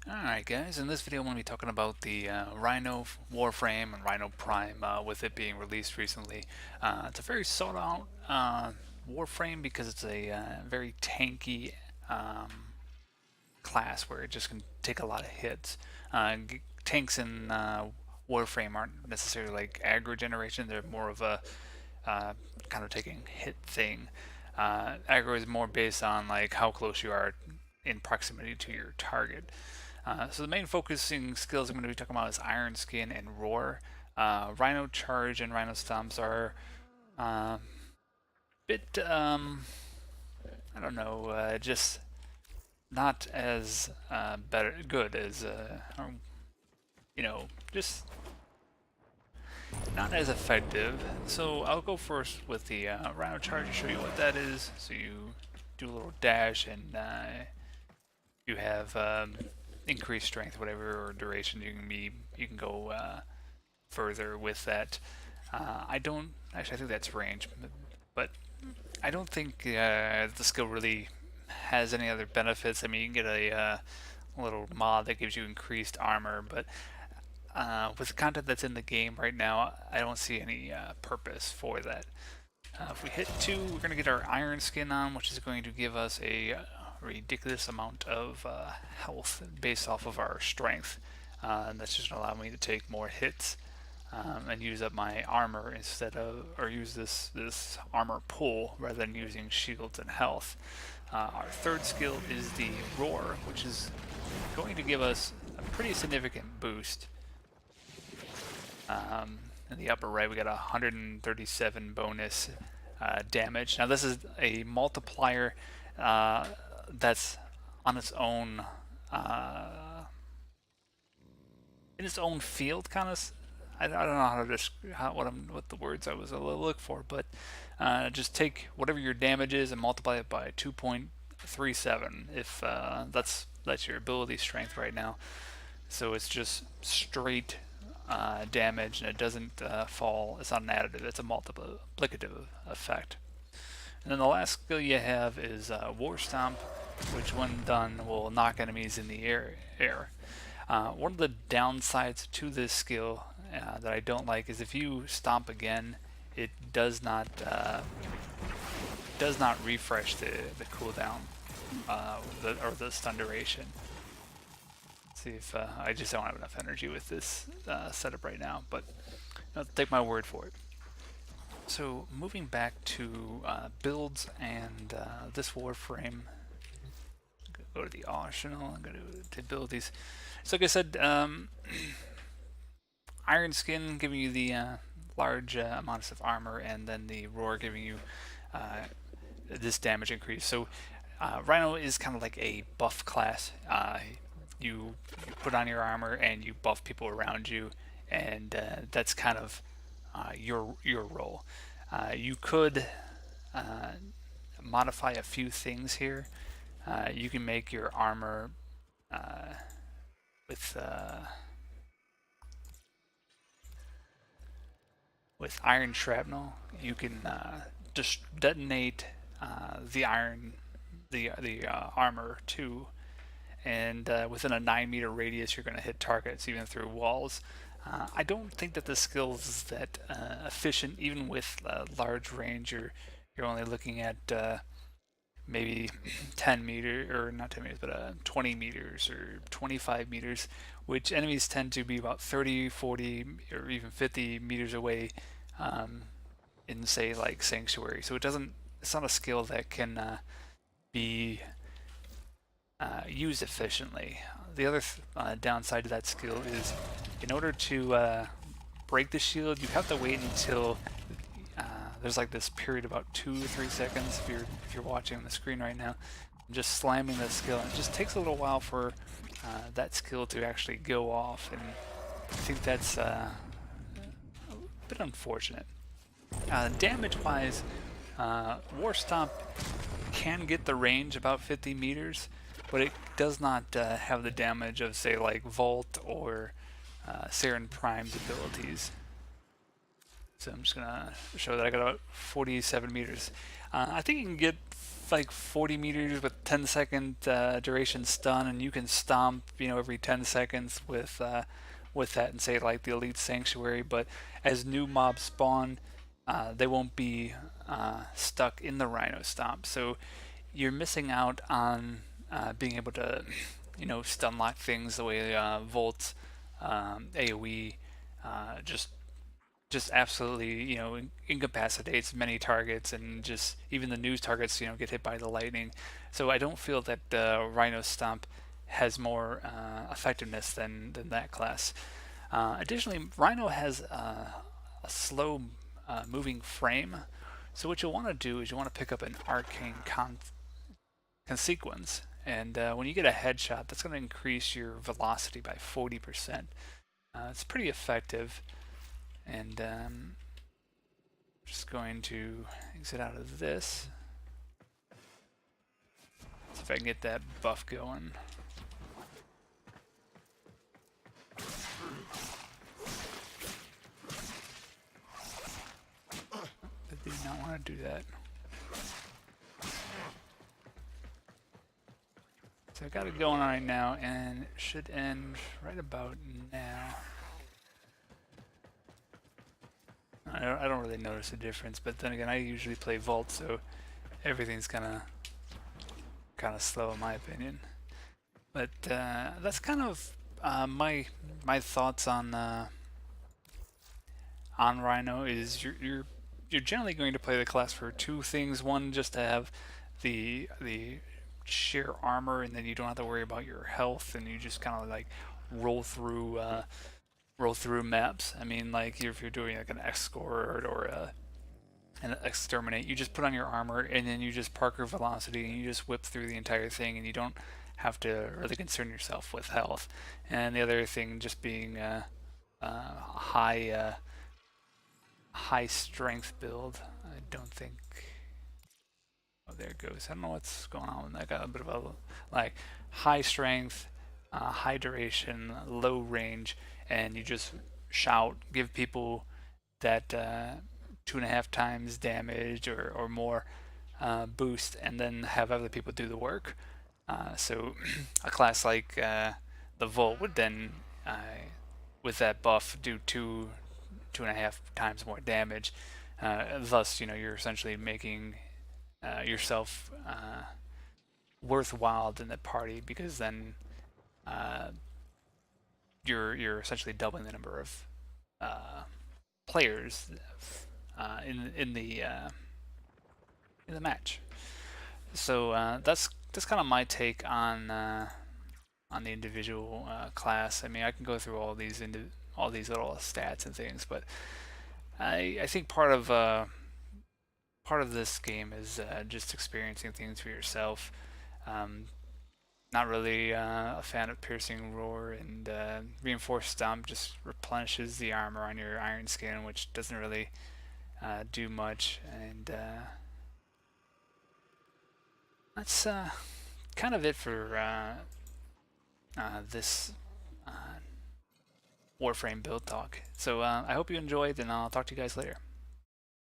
Alright guys, in this video I'm going to be talking about the Rhino Warframe and Rhino Prime with it being released recently. It's a very sought out Warframe because it's a very tanky class where it just can take a lot of hits. Tanks in Warframe aren't necessarily like aggro generation, they're more of a kind of taking hit thing. Aggro is more based on like how close you are in proximity to your target. So the main focusing skills I'm going to be talking about is Iron Skin and Roar. Rhino Charge and Rhino Stomps are a bit, I don't know, just not as good as, just not as effective. So I'll go first with the Rhino Charge to show you what that is. So you do a little dash and you have increased strength, whatever, or duration. You can go further with that. I don't actually. I think that's range, but I don't think the skill really has any other benefits. I mean, you can get a little mod that gives you increased armor, but with the content that's in the game right now, I don't see any purpose for that. If we hit 2, we're going to get our Iron Skin on, which is going to give us a ridiculous amount of health based off of our strength. And that's just going to allow me to take more hits and use up my armor instead of, or use this armor pool rather than using shields and health. Our third skill is the Roar, which is going to give us a pretty significant boost. In the upper right, we got 137 bonus damage. Now this is a multiplier that's on its own, in its own field, kind of. I don't know how to describe what the words I was looking for, but just take whatever your damage is and multiply it by 2.37 if that's your ability strength right now. So it's just straight damage, and it doesn't fall. It's not an additive. It's a multiplicative effect. And then the last skill you have is War Stomp, which when done will knock enemies in the air. One of the downsides to this skill that I don't like is if you stomp again, it does not refresh the cooldown or the stun duration. See if I just don't have enough energy with this setup right now, but take my word for it. So moving back to builds and this Warframe, go to the arsenal. I'm going to build these. So like I said, Iron Skin giving you the large amounts of armor, and then the Roar giving you this damage increase. So Rhino is kind of like a buff class. You put on your armor and you buff people around you, and that's kind of your role. You could modify a few things here. You can make your armor with iron shrapnel. You can just detonate the armor too, and within a 9-meter radius you're going to hit targets even through walls. I don't think that the skill is that efficient. Even with large range, you're only looking at maybe 10 meters, or not 10 meters, but 20 meters or 25 meters, which enemies tend to be about 30, 40, or even 50 meters away in, say, like Sanctuary. So it's not a skill that can be used efficiently. The other downside to that skill is, in order to break the shield, you have to wait until there's like this period about 2 or 3 seconds. If you're watching on the screen right now, I'm just slamming the skill, and it just takes a little while for that skill to actually go off, and I think that's a bit unfortunate. Damage-wise, War Stomp can get the range about 50 meters, but it does not have the damage of, say, like Vault or Saren Prime's abilities. So I'm just gonna show that I got about 47 meters. I think you can get like 40 meters with 10-second duration stun, and you can stomp, every 10 seconds with that, and say like the Elite Sanctuary. But as new mobs spawn, they won't be stuck in the Rhino stomp. So you're missing out on being able to, stun lock things the way Volt, AOE, just absolutely, incapacitates many targets, and just even the news targets, get hit by the lightning. So I don't feel that the Rhino Stomp has more effectiveness than that class. Additionally, Rhino has a slow moving frame. So what you'll want to do is you want to pick up an Arcane Consequence. And when you get a headshot, that's going to increase your velocity by 40%. It's pretty effective. And just going to exit out of this. See if I can get that buff going. I did not want to do that. So I got it going on right now, and it should end right about now. I don't really notice a difference, but then again, I usually play Vault, so everything's kind of slow in my opinion. But that's kind of my thoughts on Rhino. Is you're generally going to play the class for two things. One, just to have the sheer armor, and then you don't have to worry about your health, and you just kind of like roll through maps. I mean, like if you're doing like an escort or an exterminate, you just put on your armor, and then you just park your velocity, and you just whip through the entire thing, and you don't have to really concern yourself with health. And the other thing, just being high strength build. I don't think. Oh, there it goes. I don't know what's going on. I got a bit of a like high strength, high duration, low range, and you just shout, give people that 2.5 times damage or more boost, and then have other people do the work. So a class like the Volt would then, with that buff, do 2.5 times more damage. Thus, you're essentially making yourself worthwhile in the party, because then you're essentially doubling the number of players in the match. So that's kind of my take on the individual class. I mean, I can go through all these little stats and things, but I think part of this game is just experiencing things for yourself. Um, Not really a fan of Piercing Roar, and Reinforced Stomp just replenishes the armor on your Iron Skin, which doesn't really do much. And that's kind of it for this Warframe build talk. So I hope you enjoyed, and I'll talk to you guys later.